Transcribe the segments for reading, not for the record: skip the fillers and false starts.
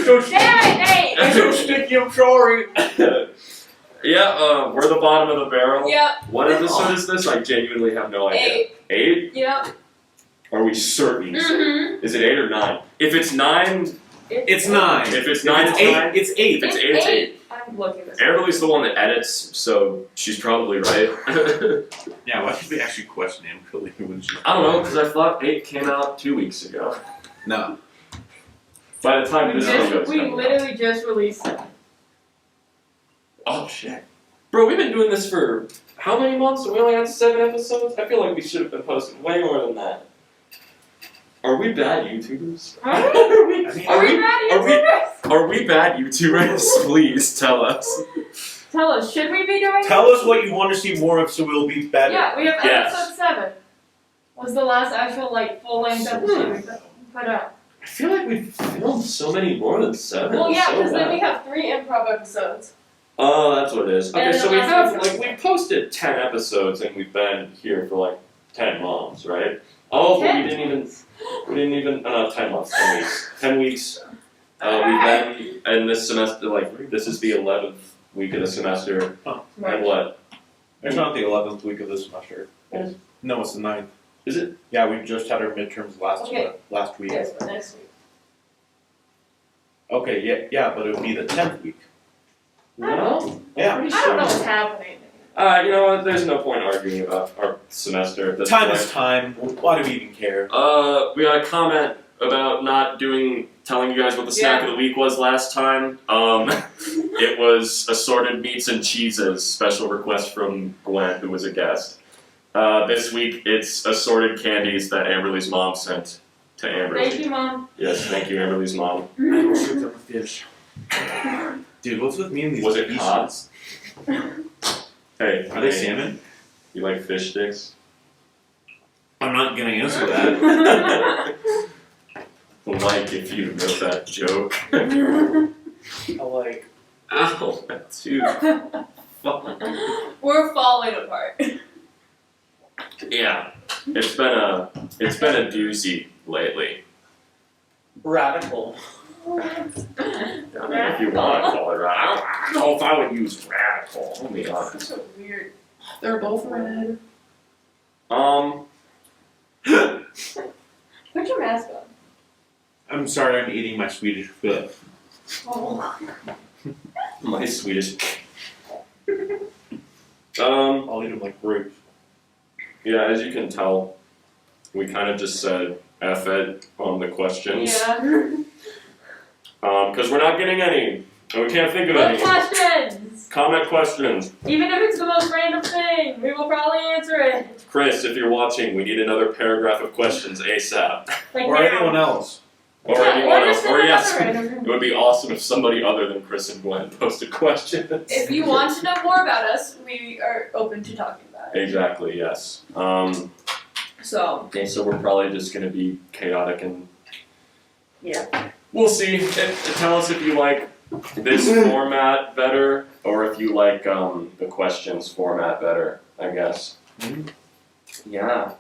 so Damn it, Nate! I'm so sticky, I'm sorry. Yeah, we're the bottom of the barrel. Yep. What episode is this? I genuinely have no idea. 8? Yep. Are we certain? Mm-hmm. Is it 8 or 9? If it's 9, It's 9. if it's 9, it's 9. It's 8. If it's 8, it's 8. I'm looking at this. Amberly's the one that edits, so she's probably right. Yeah, why should we actually question Amberly when she? I don't know, because I thought 8 came out 2 weeks ago. No. By the time this one goes We out. literally just released it. Oh shit. Bro, we've been doing this for how many months? We only had 7 episodes? I feel like we should have been posting way more than that. Are we bad YouTubers? Are we bad YouTubers? Are we bad YouTubers? Please tell us. Tell us, should we be doing Tell us what you want to see more of, so we'll be better. Yeah, we have Yes. episode 7. Was the last actual, full-length episode we put out. I feel like we've filmed so many more than 7. Well, yeah, so because then bad. we have 3 improv episodes. Oh, that's what it is. Okay, And so the last we posted 10 episodes and we've been here for 10 months, right? Oh, but 10? we didn't even 10 months, 10 weeks. 10 weeks. We've been in this semester, this is the 11th week of the semester. Right. And what? It's not the 11th week of the semester. Yes. No, it's the 9th. Is it? Yeah, we just had our midterms last week. Yes, but next week. Okay, yeah, but it would be the 10th week. No? Yeah. I don't know what's happening. You know what? There's no point arguing about our semester at this Time point. is time. Why do we even care? We got a comment about not telling you guys what the snack of the week was last time. It was assorted meats and cheeses, special request from Gwen, who was a guest. This week, it's assorted candies that Amberly's mom sent to Amberly. Thank you, Mom. Yes, thank you, Amberly's mom. I almost looked up a fish. Dude, what's with me and these Was it species? Hey, Are they salmon? You like fish sticks? I'm not gonna answer that. Like if you know that joke. I like. Ow, dude. Fuck. We're falling apart. Yeah, it's been a doozy lately. Radical. If you want to call it radical, I don't know if I would use radical. I'll be honest. So weird. They're both red. Put your mask on. I'm sorry, I'm eating my Swedish foot. Oh. My Swedish. I'll eat them like grapes. Yeah, as you can tell, we kind of just said F it on the questions. Yeah. Because we're not getting any. And we can't think of What any. questions? Comment questions. Even if it's the most random thing, we will probably answer it. Chris, if you're watching, we need another paragraph of questions ASAP. Like Or now. anyone else. Or Yeah, anyone or else. just Or another yes, random it would be awesome if somebody other than Chris and Gwen posted questions. If you want to know more about us, we are open to talking about it. Exactly, yes. So, Okay, so we're probably just going to be chaotic and yeah. we'll see. Tell us if you like this format better or if you like the questions format better, I guess. Mhm. Yeah.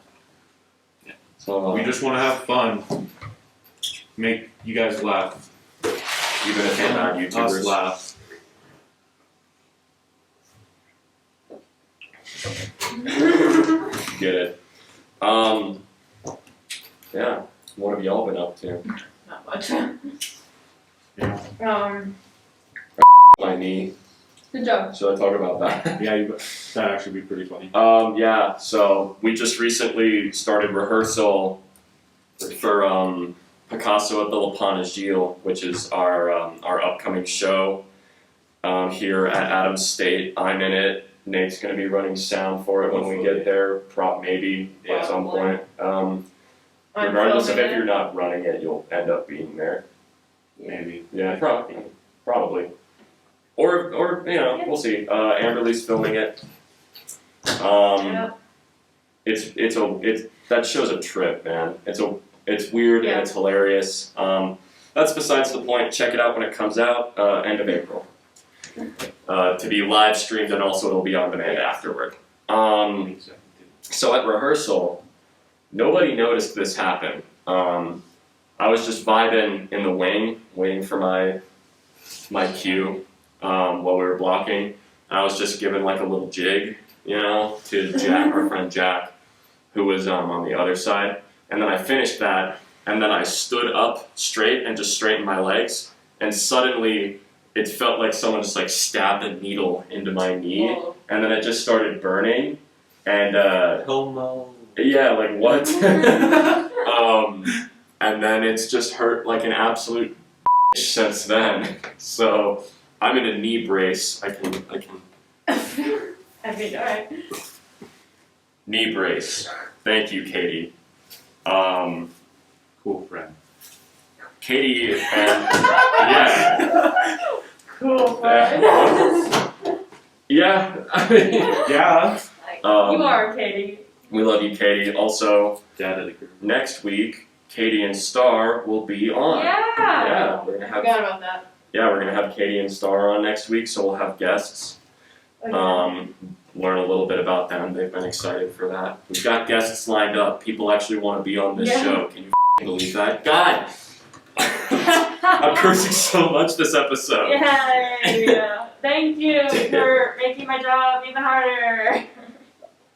So We just want to have fun. Make you guys laugh. even if we're not YouTubers. Us laugh. Get it. Yeah. What have y'all been up to? Not much. Yeah. My knee. Good job. Should I talk about that? Yeah, that'd actually be pretty funny. Yeah, so we just recently started rehearsal for Picasso at the La Panagile, which is our upcoming show here at Adams State. I'm in it. Nate's going to be running sound for it when we get there, maybe at some point. Regardless of if you're not running it, you'll end up being there. Maybe. Yeah, probably. Or we'll see. Amberly's filming it. Yeah. It's that show's a trip, man. It's weird Yeah. and it's hilarious. That's besides the point. Check it out when it comes out, end of April. To be live streamed and also it'll be on demand afterward. So at rehearsal, nobody noticed this happen. I was just vibing in the wing, waiting for my cue while we were blocking. And I was just giving like a little jig, you know, to Jack, our friend Jack, who was on the other side. And then I finished that, and then I stood up straight and just straightened my legs, and suddenly it felt like someone just like stabbed a needle into my knee, Whoa. and then it just started burning, and Hell no. yeah, like what? And then it's just hurt like an absolute since then. So I'm in a knee brace. I can I mean, alright. knee brace. Thank you, Katie. Cool friend. Katie and yeah. Cool, friend. Yeah, I mean, Yeah. You are, Katie. we love you, Katie. Also, Dad of the group. next week, Katie and Star will be on. Yeah. Yeah, we're gonna I have forgot about that. we're gonna have Katie and Star on next week, so we'll have guests. Okay. Learn a little bit about them. They've been excited for that. We've got guests lined up. People actually want to be on this Yeah. show. Can you believe that? God, I'm cursing so much this episode. Yay! Thank you for making my job even harder.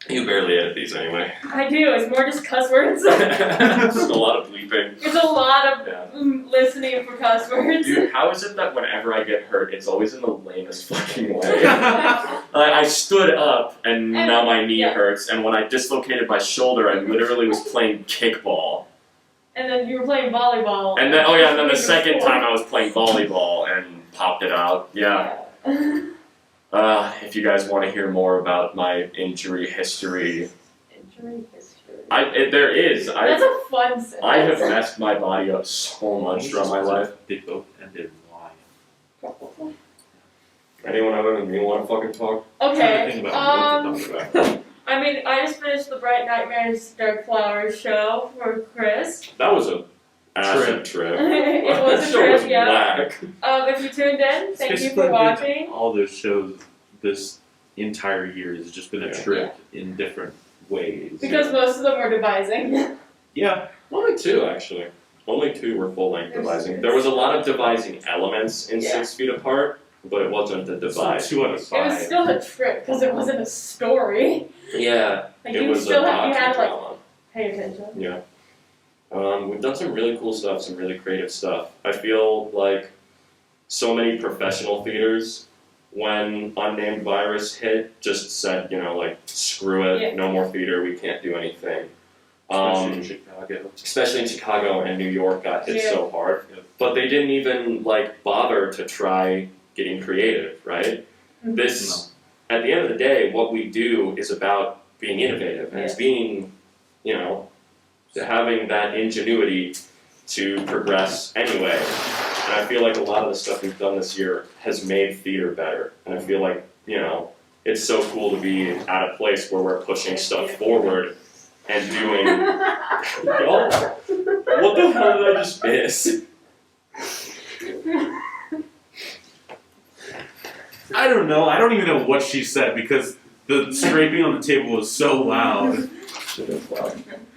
You barely edit these anyway. I do. It's more just cuss words. Just a lot of bleeping. It's a lot of Yeah. listening for cuss words. Dude, how is it that whenever I get hurt, it's always in the lamest fucking way? I stood up and now my knee yeah. hurts, and when I dislocated my shoulder, I literally was playing kickball. And then you were playing volleyball. And then, oh yeah, and then the With your second sport. time I was playing volleyball and popped it out. Yeah. If you guys want to hear more about my injury history, Injury history. there is. That's a fun sentence. I have messed my body up so much throughout my life. They both ended lying. Anyone other than me want to fucking talk? I'm Okay. trying to think about what to talk about. I mean, I just finished the Bright Nightmares Dark Flowers show for Chris. That was a acid trip. It was a That show trip, was yeah. whack. If you tuned in, thank you Basically for been watching. All those shows this entire year has just been a trip in different ways. Because most of them were devising. Yeah. Only two, actually. Only two were full-length devising. There was a lot of devising elements in Yeah. 6 Feet Apart, but it wasn't the It's not devise. 2 out of It was 5. still a trip because it wasn't a story. Yeah, Like it you was still a had, you had to like docudrama. pay attention. Yeah. We've done some really cool stuff, some really creative stuff. I feel like so many professional theaters, when Unnamed Virus hit, just said, like, screw it, Yeah. no more theater, we can't do anything. Especially in Chicago. Especially in Chicago and New York got hit Yeah. so hard. Yep. But they didn't even, bother to try getting creative, right? Mhm. This, at the end of the day, what we do is about being innovative, and it's being, having that ingenuity to progress anyway. And I feel like a lot of the stuff we've done this year has made theater better. And I feel like, it's so cool to be at a place where we're pushing stuff forward and doing. Y'all, what the hell did I just miss? I don't know. I don't even know what she said because the scraping on the table was so loud.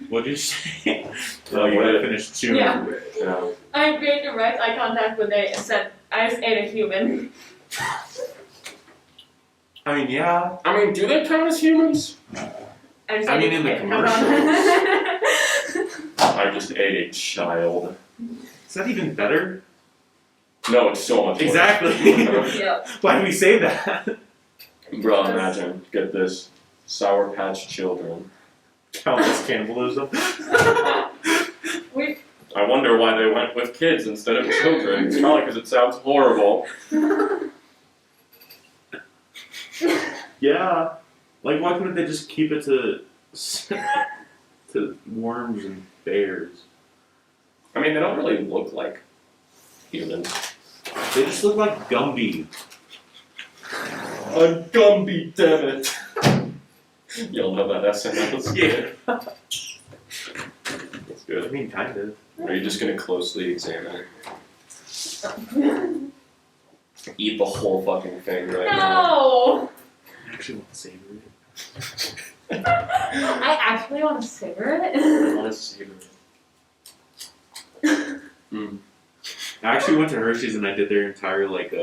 What did you say? Oh, you when I did. finished chewing. Yeah. Yeah. I made direct eye contact with Nate and said, I just ate a human. I mean, yeah. I mean, do they count as humans? I just I ate mean, a in the kid. Come on. I just ate a child. Is that even better? No, it's so much worse. Exactly. Yep. Why do we say that? Bro, imagine, get this, Sour Patch Children. Countless cannibalism. We I wonder why they went with kids instead of children. It's probably because it sounds horrible. Yeah. Like, why couldn't they just keep it to worms and bears? I mean, they don't really look like humans. They just look like Gumby. I'm Gumby, damn it. Y'all know that SNL? Yeah. That's I good. mean, kind of. Are you just gonna closely examine it? Eat the whole fucking thing right now. No! I actually want to savor it. I actually want to savor I it. wanna savor it. Mm. I actually went to Hershey's and I did their entire like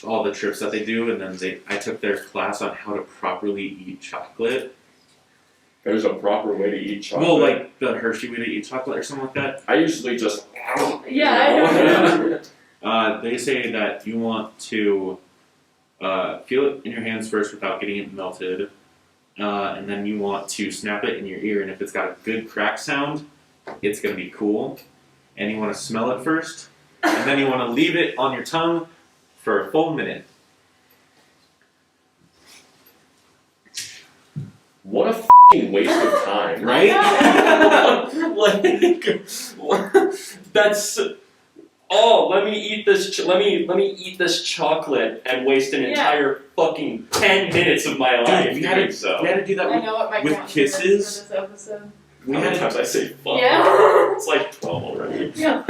all the trips that they do, and then I took their class on how to properly eat chocolate. There's a proper way to eat chocolate. Well, like the Hershey way to eat chocolate or something like that. I usually just. Yeah, I know. They say that you want to feel it in your hands first without getting it melted, and then you want to snap it in your ear, and if it's got a good crack sound, it's going to be cool. And you want to smell it first, and then you want to leave it on your tongue for a full minute. What a f***ing waste of time, Right? Like, that's. Oh, let me eat this. Let me eat this chocolate and waste an entire fucking 10 minutes of my life. Dude, we had to do that I know what my with count kisses. is for this episode. How many times I say fuck? Yeah. It's like 12 already. Yeah.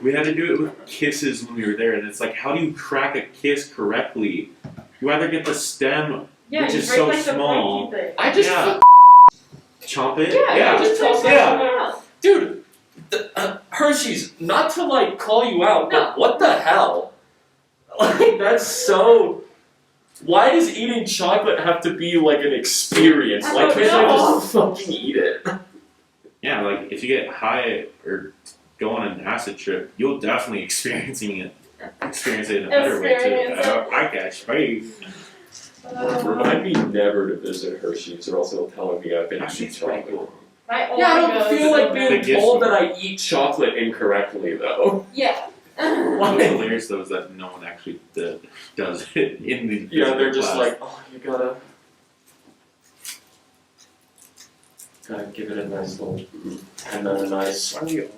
We had to do it with kisses when we were there, and it's like, how do you crack a kiss correctly? You either get the stem, Yeah, which you is break so like the small. pointy thing. I just. Yeah. Chomp it. Yeah, you just toss it Yeah. in your mouth. Dude, Hershey's, not to like call you out, but what the hell? Like, that's so. Why does eating chocolate have to be like an experience? I Like, don't can't I know. just fucking eat it? Yeah, like if you get high or go on an acid trip, you'll definitely experience it in a better way Experience too. it. I catch right. Remind me never to visit Hershey's, or else they'll tell me I've been Actually, eating it's pretty chocolate. cool. Yeah, I don't feel like being They told give that I eat chocolate incorrectly, though. Yeah. What's hilarious though is that no one actually does it in the Yeah, they're just class. like, oh, you gotta give it a nice little, and then a nice. Here,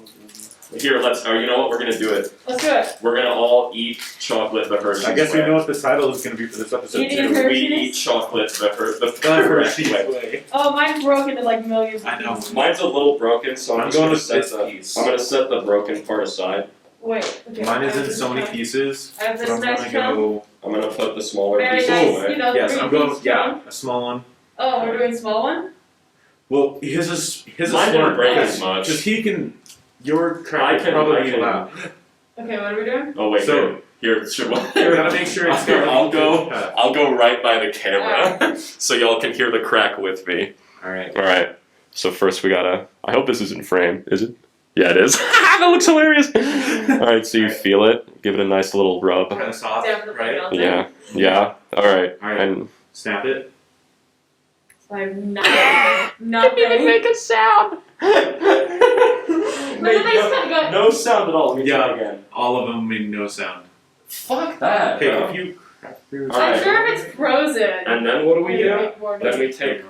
you know what? We're gonna do it. Let's do it. We're gonna all eat chocolate the Hershey's I guess we way. know what the title is going to be for this episode Eating too. Hershey's? We eat chocolate the The correct Hershey's way. way. Oh, mine's broken to like millions. I know. Mine's a little broken, so I'm just going gonna with set this the. piece. I'm gonna set the broken part aside. Wait. Okay. Mine I is have in this so many chunk. pieces. I have this So I'm nice gonna chunk. go. I'm gonna put the smaller Very pieces nice. away. You know, Yes, I'm going. three-piece Yeah, chunk. a small one. Oh, we're doing small one. Well, his is Mine didn't smart break because as much. just he can. Your I crack can- probably I be can- loud. Okay, what are we doing? Oh wait, So- here, should You gotta make sure it's got. I'll go right by the camera, so y'all can hear the crack with me. All right. All right. So first we gotta. I hope this is in frame. Is it? Yeah, it is. That looks hilarious. All right, so you feel it. Give it a nice little rub. Kind of soft, Down the right? bottom. Yeah. Yeah. All right. All right. And Snap it. I have nothing. a sound. But then they still got. No sound at all. Let me Yeah. try again. All of them made no sound. Fuck that. Okay, bro. if you crack through. All I'm right. sure if it's frozen. And then what do we maybe do? make more Then noise. we take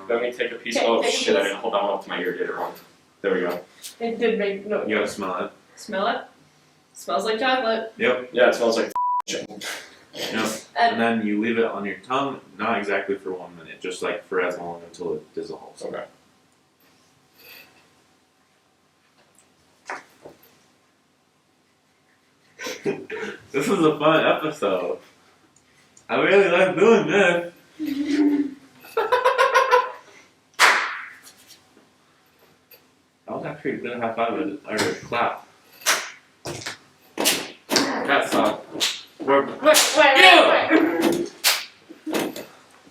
a piece. Okay, Oh take a shit! I piece. didn't hold on up to my ear. Did it wrong. There we go. It did make no. You gotta smell it. Smell it. Smells like chocolate. Yep. Yeah, it smells like. Yep. And And then you leave it on your tongue, not exactly for 1 minute, just like for as long until it dissolves. Okay. This was a fun episode. I really like doing this. That was actually a good high five or a clap. Cat sock. wait.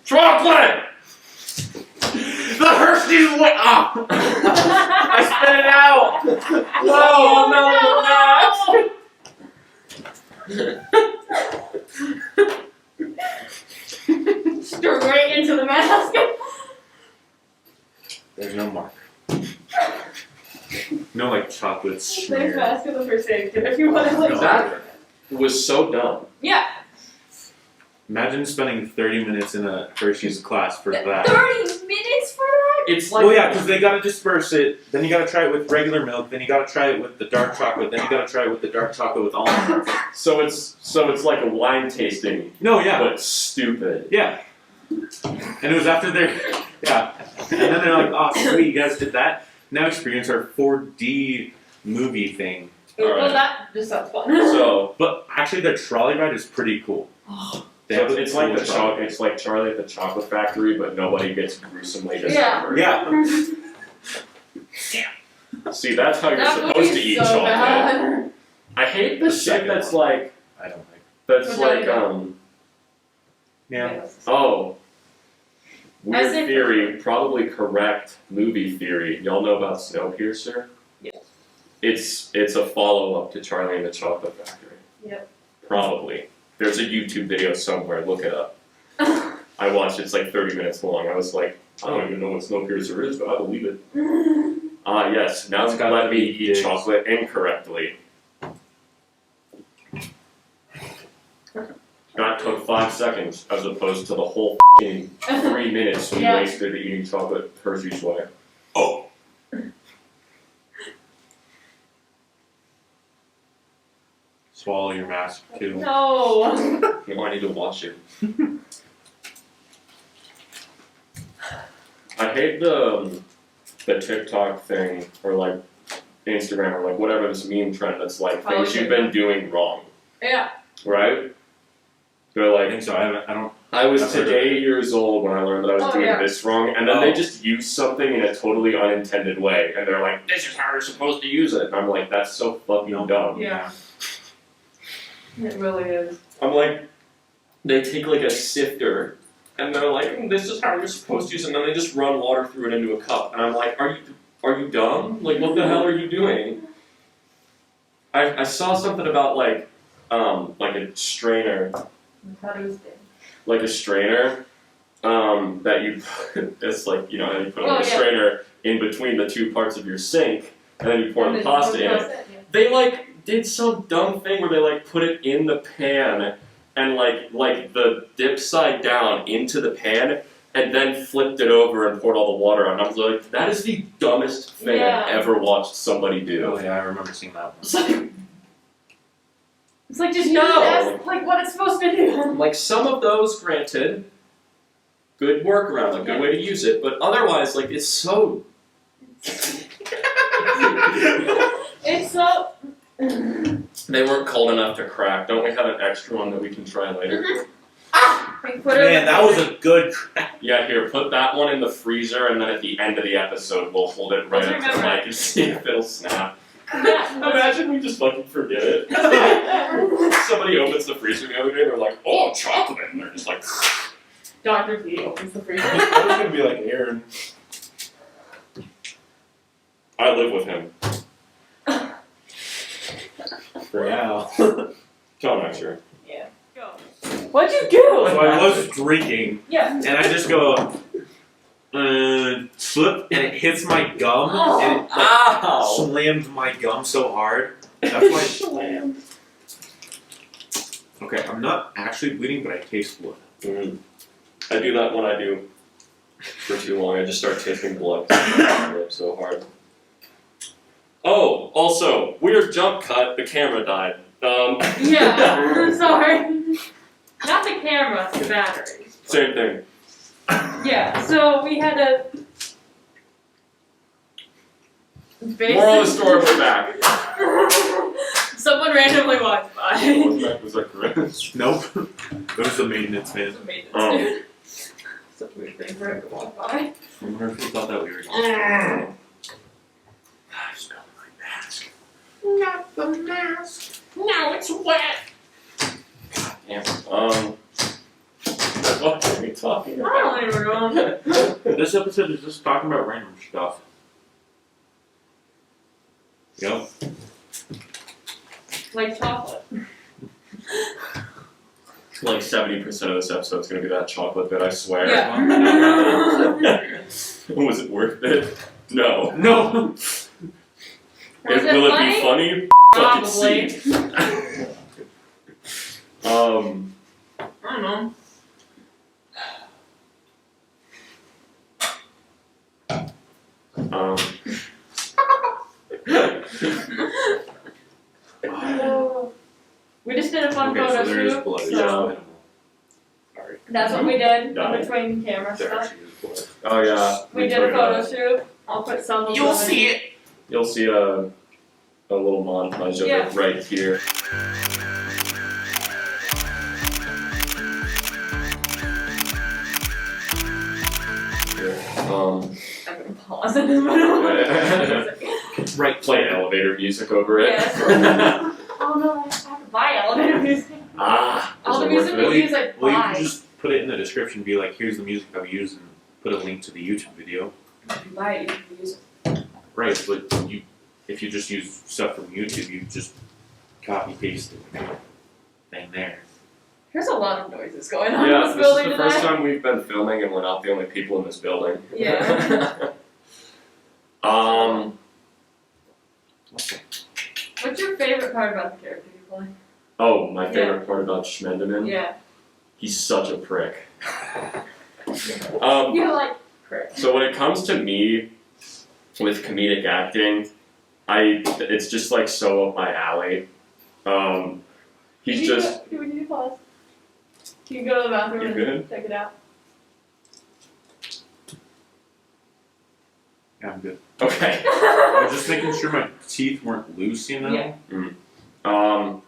Chocolate. The Hershey's way. Ah! I spit it out. Straight into the mask. There's no mark. No like chocolate There's smear. mask in the first aid kit if you want to like. No. That was so dumb. Yeah. Imagine spending 30 minutes in a Hershey's class for that. 30 minutes for that? It's like. Well, yeah, because they gotta disperse it. Then you gotta try it with regular milk. Then you gotta try it with the dark chocolate. Then you gotta try it with the dark chocolate with almond. So it's like a wine tasting, No, yeah, but stupid. yeah. And it was after their, yeah. And then they're like, oh, sweet, you guys did that. Now experience our 4D movie thing. Well, Alright. that just sounds fun. So But actually, the trolley ride is pretty cool. They have a it's like cool the trolley. chocolate. It's like Charlie at the Chocolate Factory, but nobody gets gruesomely Yeah. dismembered. Yeah. See, that's how you're That supposed movie's to eat so chocolate. bad. I hate the shit second that's one. like I don't think. that's like Yeah. oh. Weird As if- theory, probably correct movie theory. Y'all know about Snowpiercer? Yes. It's a follow up to Charlie and the Chocolate Factory. Yep. Probably. There's a YouTube video somewhere, look it up. I watched it, it's like 30 minutes long. I was like, I don't even know what Snowpiercer is, but I believe it. Yes, now it's gonna let me eat Yes. chocolate incorrectly. That took 5 seconds as opposed to the whole f***ing 3 minutes we Yeah. wasted eating chocolate Hershey's way. Oh. Swallow your mask too. No. You might need to wash it. I hate the TikTok thing or like Instagram or like whatever this meme trend that's like Oh, things yeah. you've been doing wrong, Yeah. right? They're I like, think so. I don't. I was I've heard today years old when I learned that I was Oh, doing yeah. this wrong, and then they Oh. just use something in a totally unintended way, and they're like, this is how you're supposed to use it, and I'm like, that's so fucking dumb. Yeah. It really is. I'm like, they take like a sifter, and they're like, this is how you're supposed to use it, and then they just run water through it into a cup, and I'm like, are you dumb? Like, what the hell are you doing? I saw something about like a strainer, I thought it was big. like a strainer, that you put, it's like, you know, you put Oh, a yeah. strainer in between the two parts of your sink, and then you pour And the then pasta you in it. put pasta, yeah. They like did some dumb thing where they like put it in the pan and like the dip side down into the pan and then flipped it over and poured all the water on. I was like, that is the dumbest thing Yeah. I've ever watched somebody do. Oh yeah, I remember seeing that one. It's like just No. use it as like what it's supposed to do. Like some of those, granted, good workaround, like good way to use it, but otherwise, like it's so. It's so. They weren't cold enough to crack. Don't we have an extra one that we can try later? Like, put it in Man, the that was freezer. a good crack. Yeah, here, put that one in the freezer, and then at the end of the episode, we'll hold it right Let's up to the remember. mic and see if it'll snap. Yeah. Imagine we just fucking forget it. Somebody opens the freezer the other day, they're like, oh, chocolate, and they're just like, Dr. P opens the freezer. I was gonna be like Aaron. I live with him. For now. Tell him I'm sure. Go. What'd you do? So I was drinking, Yeah. and I just go, slip, and it hits my gum, and it like, Ow! slammed my gum so hard. That's why. Slammed. Okay, I'm not actually bleeding, but I taste blood. I do that when I do for too long. I just start tasting blood my lips so hard. Oh, also, weird jump cut. The camera died. Yeah. I'm sorry. Not the camera, the batteries. Same thing. Yeah. So we had a. Moral of the story, we're back. Someone randomly walked by. Was that correct? Nope. It was the maintenance man. Maintenance Oh. dude. Such a weird thing for him to walk by. I wonder if he thought that we were going. Mm. I smell my mask. Not the mask. No, it's wet. Yeah. What are we talking I about? don't even know. This episode is just talking about random stuff. Yep. Like chocolate. Like 70% of this episode's gonna be that chocolate bit, I swear. Yeah. Was it worth it? No. No. Was it Will funny? it be funny? Probably. See. I don't know. We just did a fun Okay, photo so there is shoot. blood. So Yeah. Sorry. that's what we did Got in it. between camera There stuff. actually is blood. Oh yeah. We did a photo shoot. I'll put some of them in. it. You'll see a little montage of Yeah. it right here. Here. I'm gonna pause it in the middle. Right. play elevator music over it. Yes. Oh no, I have to buy elevator music. Ah, All the is it worth music it? we use I Well, you buy. can just put it in the description. Be like, here's the music I've used, and put a link to the YouTube video. If you buy it, you can use it. Right, but if you just use stuff from YouTube, you just copy paste the thing there. There's a lot of noises going on in Yeah, this this is building the tonight. first time we've been filming, and we're not the only people in this building. Yeah. What's your favorite part about the character you play? Oh, my favorite part about Schmendeman. Yeah. He's such a prick. You're like, prick. So when it comes to me with comedic acting, it's just like so up my alley. He's just. Do we need to pause? Can you go to the bathroom You and good? check it out? Yeah, I'm good. Okay. I was just making sure my teeth weren't loose, you know? Yeah.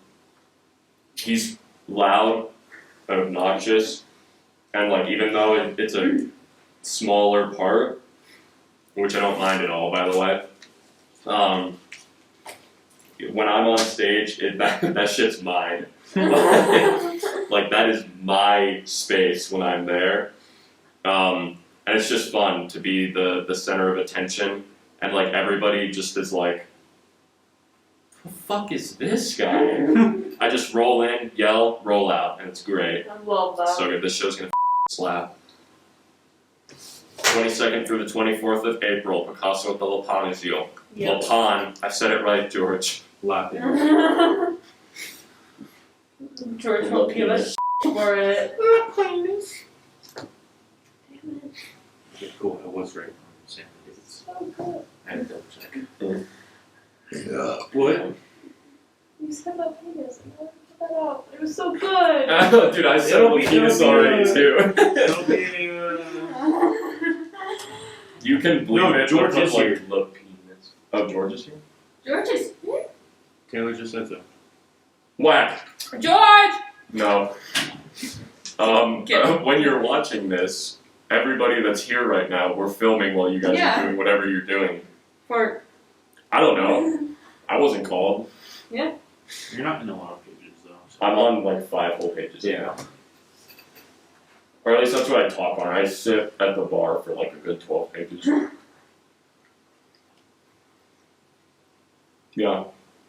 He's loud, obnoxious, and like even though it's a smaller part, which I don't mind at all, by the way. When I'm on stage, that shit's mine. Like that is my space when I'm there, and it's just fun to be the center of attention, and like everybody just is like, "Who the fuck is this guy?" I just roll in, yell, roll out, and it's great. I love that. So good. This show's gonna slap. 22nd through the 24th of April, Picasso at the La Panagio. Yep. La Pan, I said it right, George. Laughing. George will give us for it. Damn it. Okay, cool, I was right. Sam, it's- So good. I had to double check. Yeah. What? You said about penis. I wanted to put that out. It was so good. Dude, I said It'll La be- Penis it'll be, already too. It'll be, You can believe No, it, George but is like here. La Penis. Oh, George is here? George is here. Taylor just said so. Whack! George! No. Get When you're watching this, everybody that's here right now, we're filming while you guys Yeah. are doing whatever you're doing. For I don't know. I wasn't called. You're not in a lot of pages though. So. I'm on like 5 whole pages Yeah. now. Or at least that's what I talk on. I sit at the bar for like a good 12 pages. Yeah,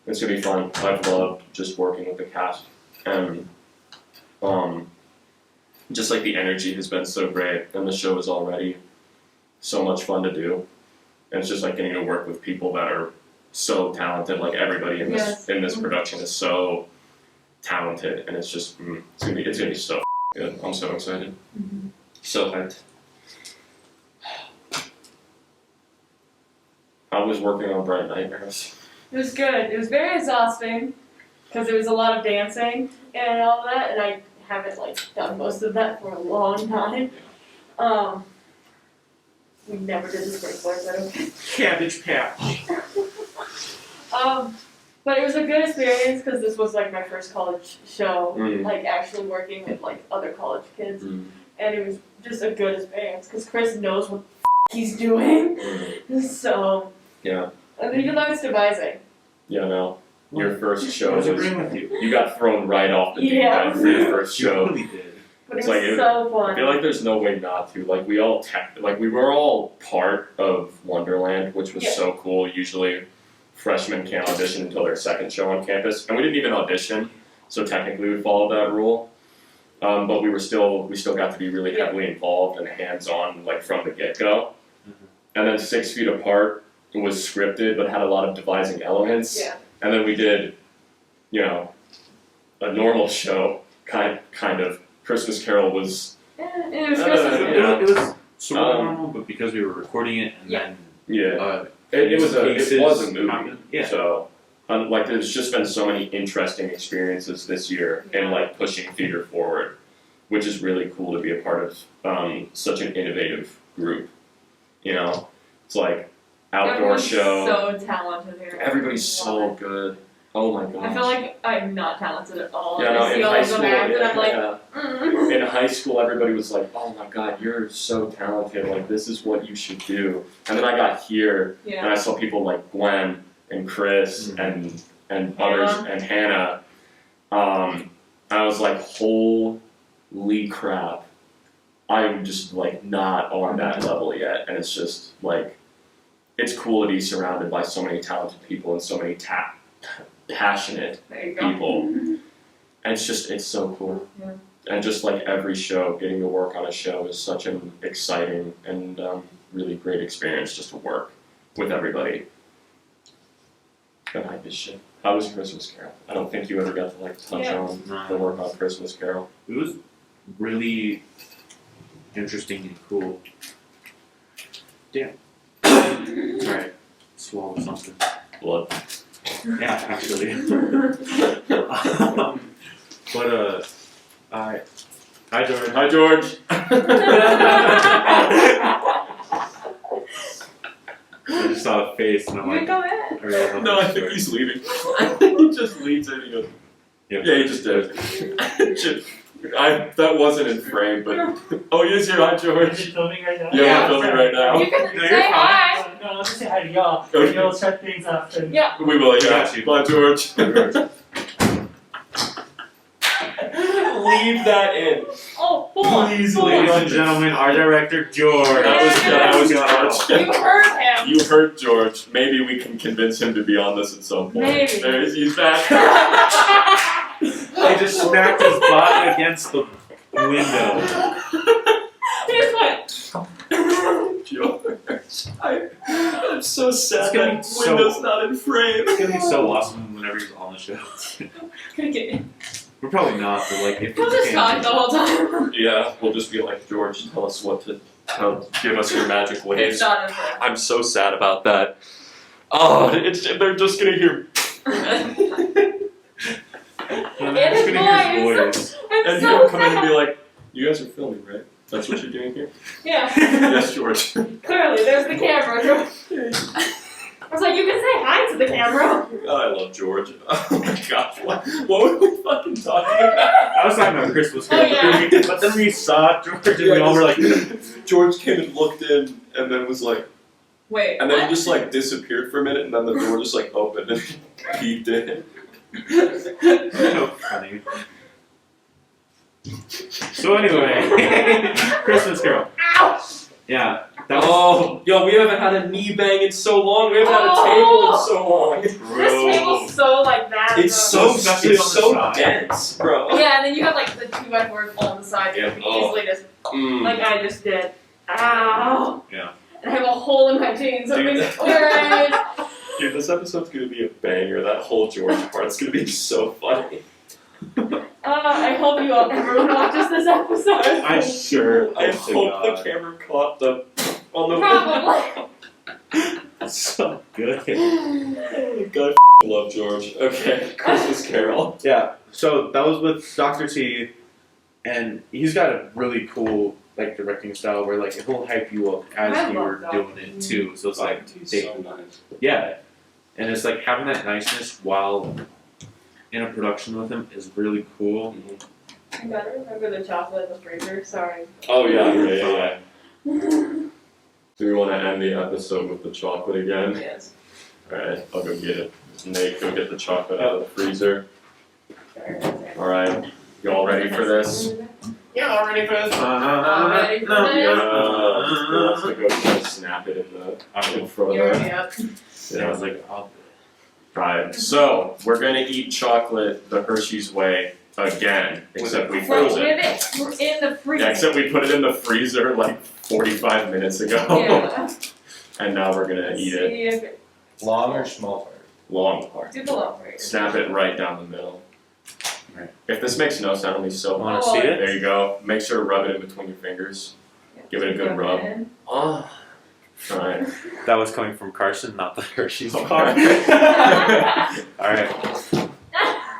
it's gonna be fun. I've loved just working with the cast, and just like the energy has been so great, and the show is already so much fun to do. And it's just like getting to work with people that are so talented. Like everybody in this production is so talented, and it's just it's gonna be so good. I'm so excited. So hyped. I was working on Bright Nightmares. It was good. It was very exhausting because there was a lot of dancing and all that, and I haven't like done most of that for a long time. We never did the sprinkler, but okay. Cabbage Patch. But it was a good experience because this was like my first college show, Mm. like actually working with like other college kids, Mm. and it was just a good experience because Chris knows what the he's doing. So Yeah. and even though it's devising. Yeah, no. Your first show What was, was it with you? you got thrown right off the deep Yeah. end for your first You show. really did. But It's it was like so I fun. feel like there's no way not to. Like we were all part of Wonderland, which was Yeah. so cool. Usually freshmen can't audition until their second show on campus. And we didn't even audition, so technically we followed that rule. But we still got to be really Yeah. heavily involved and hands-on like from the get-go. And then 6 Feet Apart was scripted but had a lot of devising elements. Yeah. And then we did, a normal show, kind of. Christmas Carol was, It was Christmas. Yeah. It was sort of Um, normal, but because we were recording it and Yeah. yeah. then It was a cases movie. happened. Yeah. So, like, there's just been so many interesting experiences this year in like pushing theater forward, which is really cool to be a part of such an innovative group. It's like outdoor Everyone's show. so talented here. Everybody's Love so good. Oh my gosh. I feel like I'm not talented at all. Yeah, no, I see in all high of school, them act, and I'm like, yeah. In high school, everybody was like, "Oh my God, you're so talented! Like, this is what you should do." And then I got here, and yeah. I saw people like Gwen and Chris and others and Hannah. And I was like, "Holy crap! I'm just like not on that level yet." And it's just like, it's cool to be surrounded by so many talented people and so many passionate There you go. people. And it's so cool. Yeah. And just like every show, getting to work on a show is such an exciting and really great experience just to work with everybody. Good hype as shit. How was Christmas Carol? I don't think you ever got to like touch on the work on Christmas Carol. It was really interesting and cool. Damn. Alright, swallow something. Blood. Yeah, actually. But hi Jordan. Hi George. I just saw a face and I'm You like, can go in. I realized how No, I funny think it he's leaving. I think he just leaves and he goes. Yep. Yeah, he just did. That wasn't in frame, but oh, yes, you're hi George. Is it filming right now? Yeah, we're filming right now. You can No, you're say fine. hi. No, I'll just say hi to y'all. Okay. You'll set things up. And Yeah. We will. Yeah. Got you. Bye, George. Leave that in. Oh, pull on. Please pull leave on. Ladies and gentlemen, our director George. That was George. You heard him. You heard George. Maybe we can convince him to be on this at some point. Maybe. There he's back. He just smacked his body against the window. He just went. George, I'm so sad It's gonna that be so- window's not in frame. It's gonna be so awesome whenever he's on the show. Gonna get in. We're probably not, but like if We'll just talk the whole time. Yeah, we'll just be like, George, tell us what to give us your magic It's ways. not in there. I'm so sad about that. Oh, they're just gonna hear. I'm And just his gonna hear voice. his voice. I'm And so he'll come in and sad. be like, you guys are filming, right? That's what you're doing here? Yeah. Yes, George. Clearly, there's the camera. I was like, you can say hi to the camera. Oh, I love George. Oh my gosh, what were we fucking talking about? I was talking about Christmas Oh, Carol, yeah. but then we saw George and we all were like, George came and looked in and then was like, Wait. and then what? he just like disappeared for a minute and then the door just like opened and he peeked in. so funny. So anyway, Christmas Carol. Ow! Yeah, that was Oh, yo, we haven't had a knee bang in so long. We haven't had a table in so long. This table's so like that. It's though. so Especially it's on the so side. dense, bro. Yeah, and then you have like the 2x4s on the side. Yeah. You can easily just, Mm. like I just did. Ow! Yeah. And I have a hole in my jeans, so I'm Dude. gonna clear it. Dude, this episode's gonna be a banger. That whole George part's gonna be so funny. I hope you all, everyone watches this episode. I sure I hope to hope God. the camera caught the on the Probably. So good. God, love George. Okay, Christmas Carol. Yeah. So that was with Dr. T, and he's got a really cool like directing style where like he'll hype you up as I you love were Dr. doing it too. So it's like He's they- so nice. yeah, and it's like having that niceness while in a production with him is really cool. You gotta remember the chocolate in the freezer. Sorry. Oh yeah. Do we want to end the episode with the chocolate again? Yes. Alright, I'll go get it. Nate, go get the chocolate out of the freezer. Alright, you all ready for this? Yeah, all ready for this. ready for No. this. So go try to snap it in front You're of already up. Yeah, I was like, oh, Right. So we're gonna eat chocolate the Hershey's way again, except we We're froze in it. it. We're in the freezer. Yeah, except we put it in the freezer like 45 minutes ago, Yeah. and now we're gonna eat it See if it. Long or small part? long part. Do the long part. Snap it right down the middle. Right. If this makes no sound, it'll be so. want to see it? There you go. Make sure to rub it in between your fingers. Give it a good rub. Oh. All right. That was coming from Carson, not the Hershey's bar. All Alright.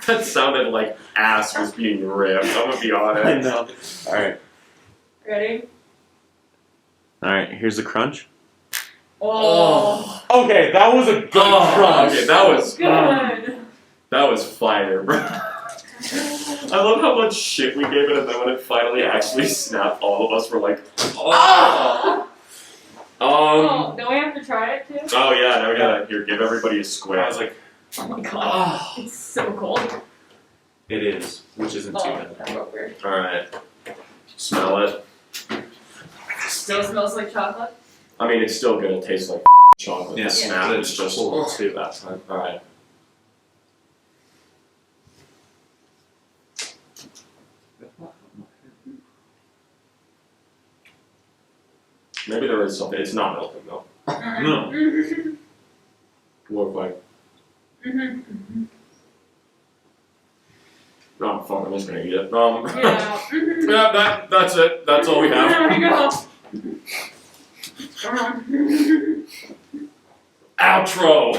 That sounded like ass was being ripped. I'm gonna be honest. I know. Alright. Ready? Alright, here's the crunch. Oh. Okay, that was a good Oh, crunch. okay, that was. Good. That was fire, bro. I love how much shit we gave it, and then when it finally actually snapped, all of us were like, oh. Oh, don't we have to try it too? Oh yeah, now we gotta here give everybody a square. I was like, Oh my god, oh, it's so cold. it is, which isn't too Oh, bad. that felt weird. All right, smell it. Still smells like chocolate. I mean, it's still gonna taste like chocolate. Yeah, The snap but is it's just cold too. that time. All right. Maybe there is something. It's not melting though. No. Look like. No, I'm fucking just gonna eat it. Yeah. Yeah, that's it. That's all we have. There we go. Outro.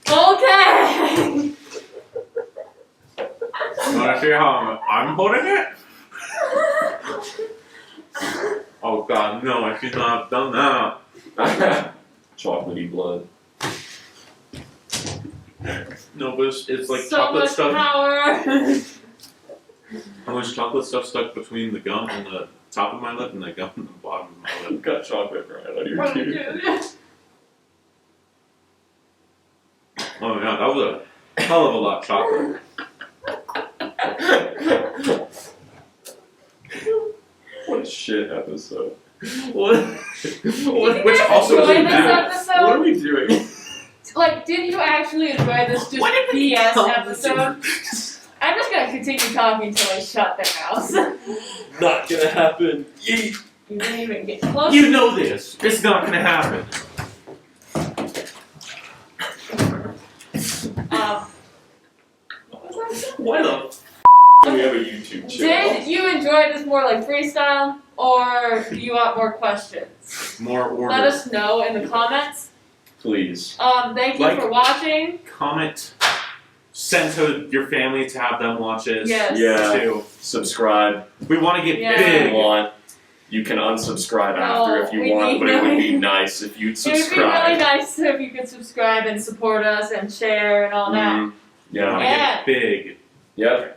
Okay. Wanna see how I'm holding it? Oh god, no, I should not have done that. Chocolatey blood. No, but it's like so chocolate much stuff. power. How much chocolate stuff stuck between the gum and the top of my lip and the gum and the bottom of my lip? You've got chocolate right out of your Oh, teeth. dude. Oh yeah, that was a hell of a lot of chocolate. What a shit episode. What? Which also enjoy doesn't this matter. episode? What are we doing? Like, did you actually enjoy this just What did we BS come episode? I'm just gonna continue talking until I shut their mouths. Not gonna happen. Yeet. You didn't even get close. You know this. It's not gonna happen. What was I saying? Why the We have a YouTube channel. Did you enjoy this more like freestyle, or do you want more questions? more order? Let us know in the comments. Please. Thank you Like- for watching. Comment. Send to your family to have them watch it. Yes. Yeah. Too. Subscribe We want to get Yeah. if you big. want. You can unsubscribe after if you we want, need- but it would be nice if you'd It would be really subscribe. nice if you could subscribe and support us and share and all that. Mm, We yeah. want to Yeah. get big. Yep.